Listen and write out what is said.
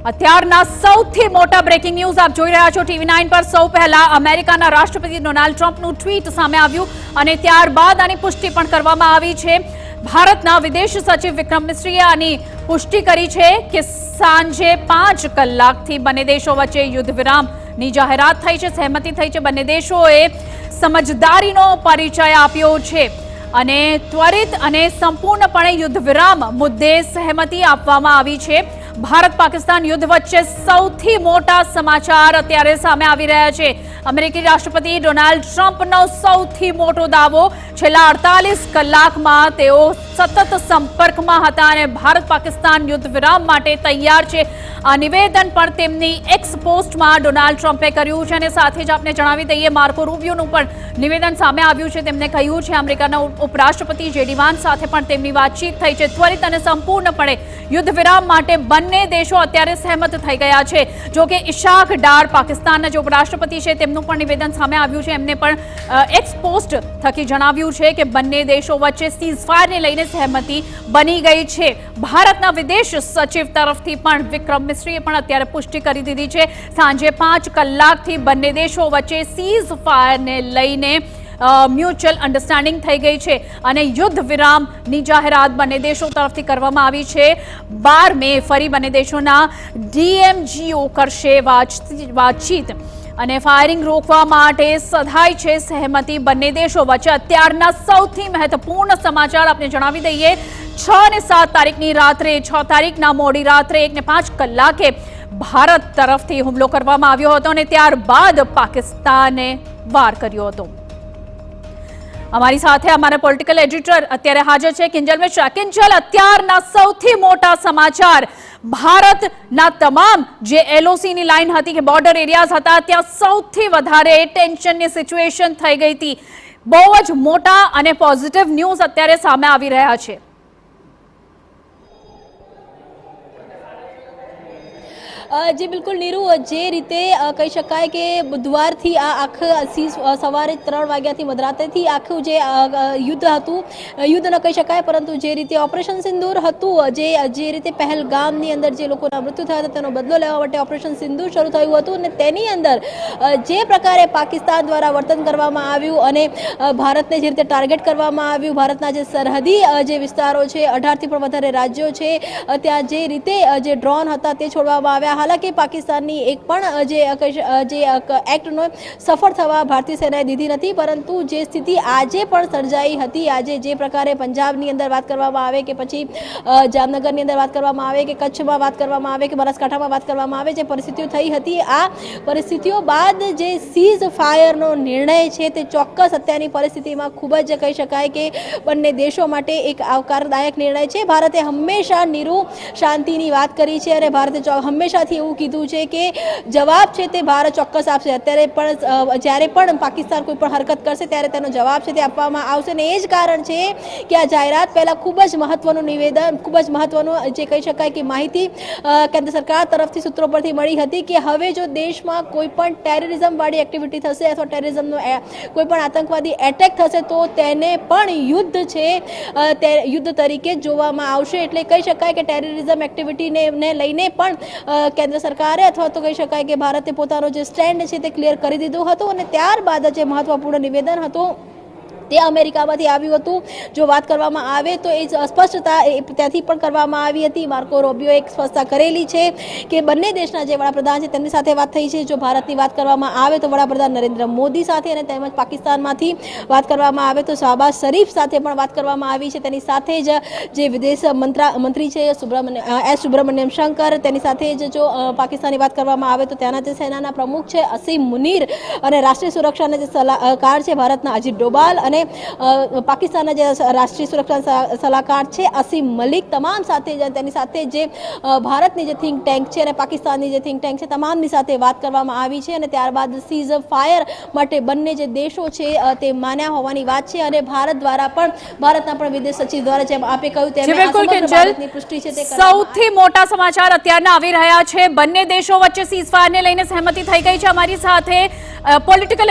અત્યારના સૌથી મોટા બ્રેકિંગ ન્યૂઝ આપ જોઈ રહ્યા છો TV9 પર। સૌ પહેલા અમેરિકાના રાષ્ટ્રપતિ ડોનાલ્ડ ટ્રમ્પનું ટ્વીટ સામે આવ્યું અને ત્યારબાદ આની પુષ્ટિ પણ કરવામાં આવી છે। ભારતના વિદેશ સચિવ વિક્રમ મિશ્રીએ આની પુષ્ટિ કરી છે કે સાંજે 5 કલાકથી બંને દેશો વચ્ચે યુદ્ધ વિરામની જાહેરાત થઈ છે, સહેમતિ થઈ છે। બંને દેશોએ સમજદારીનો પરિચય આપ્યો છે અને ત્વરિત અને સંપૂર્ણપણે યુદ્ધ વિરામ મુદ્દે સહેમતિ આપવામાં આવી છે। ભારત પાકિસ્તાન યુદ્ધ વચ્ચે સૌથી મોટા સમાચાર અત્યારે સામે આવી રહ્યા છે। અમેરિકી રાષ્ટ્રપતિ ડોનાલ્ડ ટ્રમ્પનો સૌથી મોટો દાવો, છેલ્લા 48 કલાકમાં તેઓ સતત સંપર્કમાં હતા અને ભારત પાકિસ્તાન યુદ્ધ વિરામ માટે તૈયાર છે। આ નિવેદન પણ તેમની એક્સ પોસ્ટમાં ડોનાલ્ડ ટ્રમ્પે કર્યું છે અને સાથે જ આપને જણાવી દઈએ માર્કો રૂબિયોનું પણ નિવેદન સામે આવ્યું છે। તેમણે કહ્યું છે અમેરિકાના ઉપરાષ્ટ્રપતિ જેડી વાન્સ સાથે પણ તેમની વાતચીત થઈ છે। ત્વરિત અને સંપૂર્ણપણે યુદ્ધ વિરામ માટે બંને દેશો અત્યારે સહેમત થઈ ગયા છે। જો કે ઇશાક ડાર પાકિસ્તાનના જે ઉપરાષ્ટ્રપતિ છે તેમનું પણ નિવેદન સામે આવ્યું છે। એમને પણ એક્સ પોસ્ટ થકી જણાવ્યું છે કે બંને દેશો વચ્ચે સીઝફાયરને લઈને સહેમતિ બની ગઈ છે। ભારતના વિદેશ સચિવ તરફથી પણ વિક્રમ મિશ્રીએ પણ અત્યારે પુષ્ટિ કરી દીધી છે। સાંજે 5 કલાકથી બંને દેશો વચ્ચે સીઝફાયરને લઈને મ્યુચ્યુઅલ અન્ડરસ્ટેન્ડિંગ થઈ ગઈ છે અને યુદ્ધ વિરામની જાહેરાત બંને દેશો તરફથી કરવામાં આવી છે। 12 મે ફરી બંને દેશોના DMGO કરશે વાતચીત અને ફાયરિંગ રોકવા માટે સધાઈ છે સહેમતિ બંને દેશો વચ્ચે। અત્યારના સૌથી મહત્વપૂર્ણ સમાચાર આપને જણાવી દઈએ। 6 અને 7 તારીખની રાત્રે, 6 તારીખના મોડી રાત્રે 1 ને 5 કલાકે ભારત તરફથી હુમલો કરવામાં આવ્યો હતો અને ત્યારબાદ પાકિસ્તાને વાર કર્યો હતો। हमारी साथे हमारा पॉलिटिकल एडिटर અત્યારે हाजिर है किंजल मिश्रा। किंजल, અત્યારના સૌથી મોટા સમાચાર, ભારતના તમામ જે LOC ની લાઈન હતી કે બોર્ડર એરિયાઝ હતા ત્યાં સૌથી વધારે ટેન્શનની સિચ્યુએશન થઈ ગઈ હતી। બહુ જ મોટા અને પોઝિટિવ ન્યૂઝ અત્યારે સામે આવી રહ્યા છે। जी बिल्कुल नीरू, जे रीते कही शकाय कि बुधवारथी आ आख सवारे 3 वाग्याथी मधरातेथी आखुं जे युद्ध हतुं, युद्ध न कही शकाय परंतु जे रीते ऑपरेशन सिंदूर हतुं, जे रीते पहलगामनी अंदर जे लोकोना मृत्यु थया हता तेनो बदलो लेवा माटे ऑपरेशन सिंदूर शरू थयुं हतुं અને તેની અંદર જે પ્રકારે પાકિસ્તાન દ્વારા વર્તન કરવામાં આવ્યું અને ભારતને જે રીતે ટાર્ગેટ કરવામાં આવ્યું, ભારતના જે સરહદી જે વિસ્તારો છે, 18 થી પણ વધારે રાજ્યો છે, ત્યાં જે રીતે જે ડ્રોન હતા તે છોડવામાં આવ્યા। हालांकि पाकिस्तान एक एक्ट सफल थवा भारतीय सेनाए दीधी नहीं, परंतु जे स्थिति आजे पण सर्जाई हती, आजे जे प्रकारे पंजाबनी अंदर बात करवामां आवे के पछी जामनगरनी अंदर बात करवामां आवे के कच्छमां बात करवामां आवे के बनासकांठामां बात करवामां आवे, जे परिस्थितिओ थई हती आ परिस्थितिओ बाद जे सीज फायरनो निर्णय छे ते चोक्कस अत्यारनी परिस्थितिमां खूब ज कही शकाय के बंने देशों माटे एक आवकारदायक निर्णय छे। भारते हमेशा नीरू शांतिनी वात करी छे अने भारते हमेशा એવું કીધું છે કે જવાબ છે તે ભારત ચોક્કસ આપશે। અત્યારે પણ જ્યારે પણ પાકિસ્તાન કોઈ પણ હરકત કરશે ત્યારે તેનો જવાબ છે તે આપવામાં આવશે અને એ જ કારણ છે કે આ જાહેરાત પહેલા ખૂબ જ મહત્વનું નિવેદન, ખૂબ જ મહત્વનું જે કહી શકાય કે માહિતી કેન્દ્ર સરકાર તરફથી સૂત્રો પરથી મળી હતી કે હવે જો દેશમાં કોઈ પણ ટેરરિઝમ વાળી એક્ટિવિટી થશે અથવા ટેરરિઝમનો કોઈ પણ આતંકવાદી એટેક થશે તો તેને પણ યુદ્ધ છે તે યુદ્ધ તરીકે જોવામાં આવશે। એટલે કહી શકાય કે ટેરરિઝમ એક્ટિવિટીને લઈને પણ केंद्र सरकारे अथवा तो कही शकाय कि भारते पोतानो जे स्टेन्ड छे ते क्लियर करी दीधुं हतुं અને ત્યારબાદ જે મહત્વપૂર્ણ નિવેદન હતું તે અમેરિકામાંથી આવ્યું હતું। જો વાત કરવામાં આવે તો એ સ્પષ્ટતા ત્યાંથી પણ કરવામાં આવી હતી। માર્કો રૂબિયો એક સ્પષ્ટતા કરેલી છે કે બંને દેશના જે વડાપ્રધાન છે તેમની સાથે વાત થઈ છે। જો ભારતની વાત કરવામાં આવે તો વડાપ્રધાન નરેન્દ્ર મોદી સાથે અને તેમજ પાકિસ્તાનમાંથી વાત કરવામાં આવે તો શહબાઝ શરીફ સાથે પણ વાત કરવામાં આવી છે। તેની સાથે જ જે વિદેશ મંત્રી છે સુબ્રમણ્યમ શંકર, તેની સાથે જ જો પાકિસ્તાનની વાત કરવામાં આવે તો ત્યાંના જે સેનાના પ્રમુખ છે અસીમ મુનીર અને રાષ્ટ્રીય સુરક્ષાના જે સલાહકાર છે ભારતના અજીત ડોભાલ અને પાકિસ્તાનના જે રાષ્ટ્રીય સુરક્ષા સલાહકાર છે અસીમ મલિક, તમામ સાથે તેની સાથે જે ભારતની જે થિંક ટેન્ક છે અને પાકિસ્તાનની જે થિંક ટેન્ક છે તમામની સાથે વાત કરવામાં આવી છે અને ત્યારબાદ સીઝ ફાયર માટે બંને જે દેશો છે તે માન્યા હોવાની વાત છે અને ભારત દ્વારા પણ ભારતના પણ વિદેશ સચિવ દ્વારા જેમ આપે કહ્યું તેમ ભારતની પુષ્ટિ છે તે સૌથી મોટા સમાચાર અત્યારના આવી રહ્યા છે। બંને દેશો વચ્ચે સીઝ ફાયરને લઈને સહેમતિ થઈ ગઈ છે। અમારી સાથે પોલિટિકલ